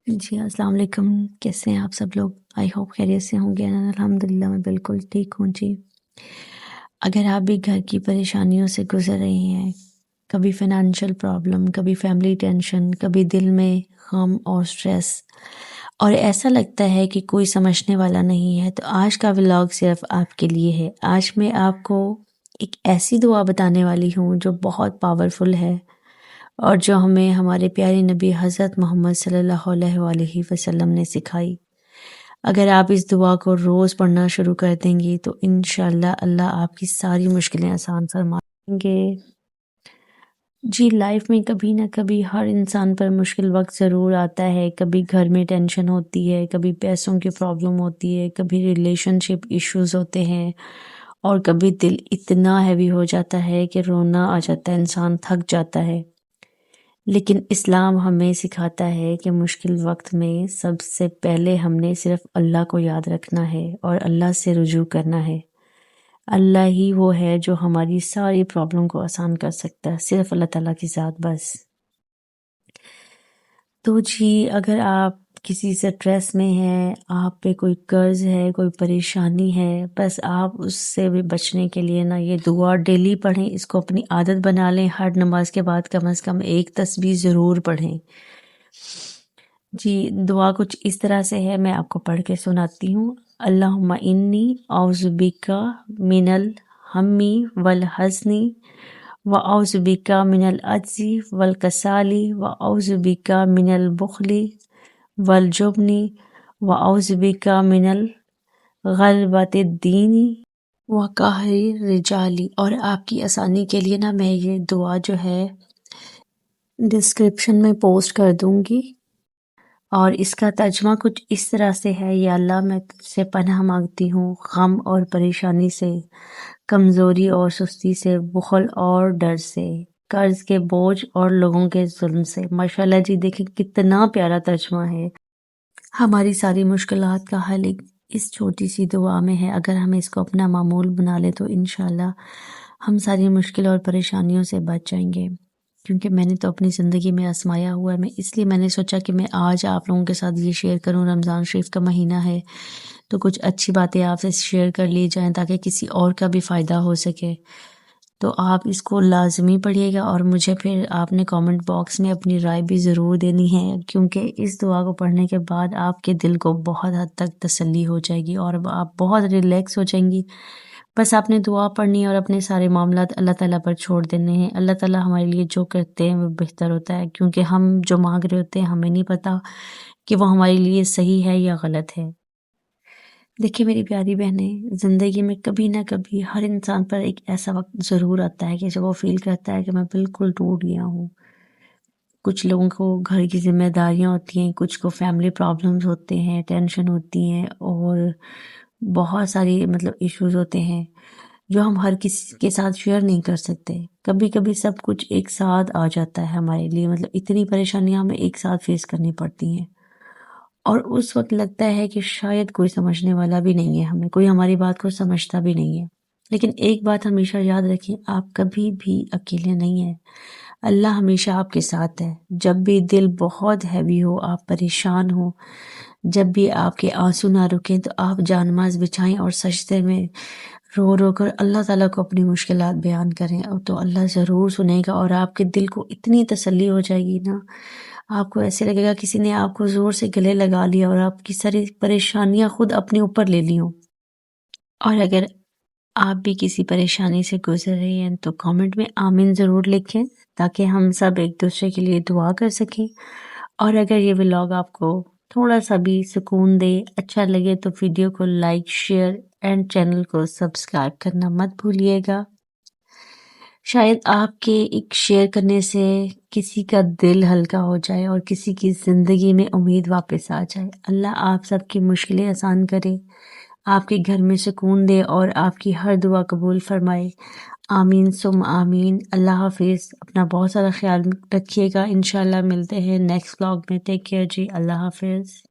جی السلام علیکم، کیسے ہیں آپ سب لوگ؟ آئی ہوپ خیریت سے ہوں گے۔ الحمدللہ میں بالکل ٹھیک ہوں جی۔ اگر آپ بھی گھر کی پریشانیوں سے گزر رہے ہیں، کبھی فائنینشیل پرابلم، کبھی فیملی ٹینشن، کبھی دل میں غم اور سٹریس، اور ایسا لگتا ہے کہ کوئی سمجھنے والا نہیں ہے، تو آج کا ولاگ صرف آپ کے لیے ہے۔ آج میں آپ کو ایک ایسی دعا بتانے والی ہوں جو بہت پاورفل ہے اور جو ہمیں ہمارے پیارے نبی حضرت محمد صلی اللہ علیہ وآلہ وسلم نے سکھائی۔ اگر آپ اس دعا کو روز پڑھنا شروع کر دیں گی تو انشاءاللہ اللہ آپ کی ساری مشکلیں آسان فرما دیں گے۔ جی لائف میں کبھی نہ کبھی ہر انسان پر مشکل وقت ضرور آتا ہے۔ کبھی گھر میں ٹینشن ہوتی ہے، کبھی پیسوں کی پرابلم ہوتی ہے، کبھی ریلیشن شپ ایشوز ہوتے ہیں، اور کبھی دل اتنا ہیوی ہو جاتا ہے کہ رونا آ جاتا ہے، انسان تھک جاتا ہے۔ لیکن اسلام ہمیں سکھاتا ہے کہ مشکل وقت میں سب سے پہلے ہم نے صرف اللہ کو یاد رکھنا ہے اور اللہ سے رجوع کرنا ہے۔ اللہ ہی وہ ہے جو ہماری ساری پرابلم کو آسان کر سکتا ہے، صرف اللہ تعالیٰ کی ذات بس۔ تو جی اگر آپ کسی سٹریس میں ہیں، آپ پہ کوئی قرض ہے، کوئی پریشانی ہے، بس آپ اس سے بھی بچنے کے لیے نا یہ دعا ڈیلی پڑھیں، اس کو اپنی عادت بنا لیں۔ ہر نماز کے بعد کم از کم ایک تسبیح ضرور پڑھیں۔ جی دعا کچھ اس طرح سے ہے، میں آپ کو پڑھ کے سناتی ہوں۔ اللہم انی اعوذ بک من الہم والحزن واعوذ بک من العجز والکسال واعوذ بک من البخل والجبن واعوذ بک من غلبۃ الدین وقہر الرجال۔ اور آپ کی آسانی کے لیے نا میں یہ دعا جو ہے ڈسکرپشن میں پوسٹ کر دوں گی، اور اس کا ترجمہ کچھ اس طرح سے ہے۔ یا اللہ میں تجھ سے پناہ مانگتی ہوں غم اور پریشانی سے، کمزوری اور سستی سے، بخل اور ڈر سے، قرض کے بوجھ اور لوگوں کے ظلم سے۔ ماشاءاللہ جی دیکھیں کتنا پیارا ترجمہ ہے۔ ہماری ساری مشکلات کا حل اس چھوٹی سی دعا میں ہے۔ اگر ہم اس کو اپنا معمول بنا لیں تو انشاءاللہ ہم ساری مشکل اور پریشانیوں سے بچ جائیں گے، کیونکہ میں نے تو اپنی زندگی میں آزمایا ہوا ہے۔ اس لیے میں نے سوچا کہ میں آج آپ لوگوں کے ساتھ یہ شیئر کروں۔ رمضان شریف کا مہینہ ہے تو کچھ اچھی باتیں آپ سے شیئر کر لی جائیں تاکہ کسی اور کا بھی فائدہ ہو سکے۔ تو آپ اس کو لازمی پڑھیے گا، اور مجھے پھر آپ نے کامنٹ باکس میں اپنی رائے بھی ضرور دینی ہے، کیونکہ اس دعا کو پڑھنے کے بعد آپ کے دل کو بہت حد تک تسلی ہو جائے گی اور آپ بہت ریلیکس ہو جائیں گی۔ بس آپ نے دعا پڑھنی اور اپنے سارے معاملات اللہ تعالیٰ پر چھوڑ دینے ہیں۔ اللہ تعالیٰ ہمارے لیے جو کرتے ہیں وہ بہتر ہوتا ہے، کیونکہ ہم جو مانگ رہے ہوتے ہیں ہمیں نہیں پتہ کہ وہ ہمارے لیے صحیح ہے یا غلط ہے۔ دیکھیں میری پیاری بہنیں، زندگی میں کبھی نہ کبھی ہر انسان پر ایک ایسا وقت ضرور آتا ہے کہ جب وہ فیل کرتا ہے کہ میں بالکل ٹوٹ گیا ہوں۔ کچھ لوگوں کو گھر کی ذمہ داریاں ہوتی ہیں، کچھ کو فیملی پرابلمز ہوتے ہیں، ٹینشن ہوتی ہیں، اور بہت ساری ایشوز ہوتے ہیں جو ہم ہر کسی کے ساتھ شیئر نہیں کر سکتے۔ کبھی کبھی سب کچھ ایک ساتھ آ جاتا ہے ہمارے لیے، اتنی پریشانیاں ہمیں ایک ساتھ فیس کرنی پڑتی ہیں، اور اس وقت لگتا ہے کہ شاید کوئی سمجھنے والا بھی نہیں ہے، ہمیں کوئی ہماری بات کو سمجھتا بھی نہیں ہے۔ لیکن ایک بات ہمیشہ یاد رکھیں، آپ کبھی بھی اکیلے نہیں ہیں۔ اللہ ہمیشہ آپ کے ساتھ ہے۔ جب بھی دل بہت ہیوی ہو، آپ پریشان ہو، جب بھی آپ کے آنسو نہ رکیں تو آپ جانماز بچھائیں اور سجدے میں رو رو کر اللہ تعالیٰ کو اپنی مشکلات بیان کریں، تو اللہ ضرور سنے گا، اور آپ کے دل کو اتنی تسلی ہو جائے گی نا، آپ کو ایسے لگے گا کسی نے آپ کو زور سے گلے لگا لیا اور آپ کی ساری پریشانیاں خود اپنے اوپر لے لی ہوں۔ اور اگر آپ بھی کسی پریشانی سے گزر رہے ہیں تو کامنٹ میں آمین ضرور لکھیں تاکہ ہم سب ایک دوسرے کے لیے دعا کر سکیں۔ اور اگر یہ ولاگ آپ کو تھوڑا سا بھی سکون دے، اچھا لگے، تو ویڈیو کو لائک، شیئر اینڈ چینل کو سبسکرائب کرنا مت بھولیے گا۔ شاید آپ کے ایک شیئر کرنے سے کسی کا دل ہلکا ہو جائے اور کسی کی زندگی میں امید واپس آ جائے۔ اللہ آپ سب کی مشکلیں آسان کرے، آپ کے گھر میں سکون دے اور آپ کی ہر دعا قبول فرمائے۔ آمین ثم آمین۔ اللہ حافظ۔ اپنا بہت سارا خیال رکھیے گا۔ انشاءاللہ ملتے ہیں نیکسٹ ولاگ میں۔ ٹیک کیئر جی۔ اللہ حافظ۔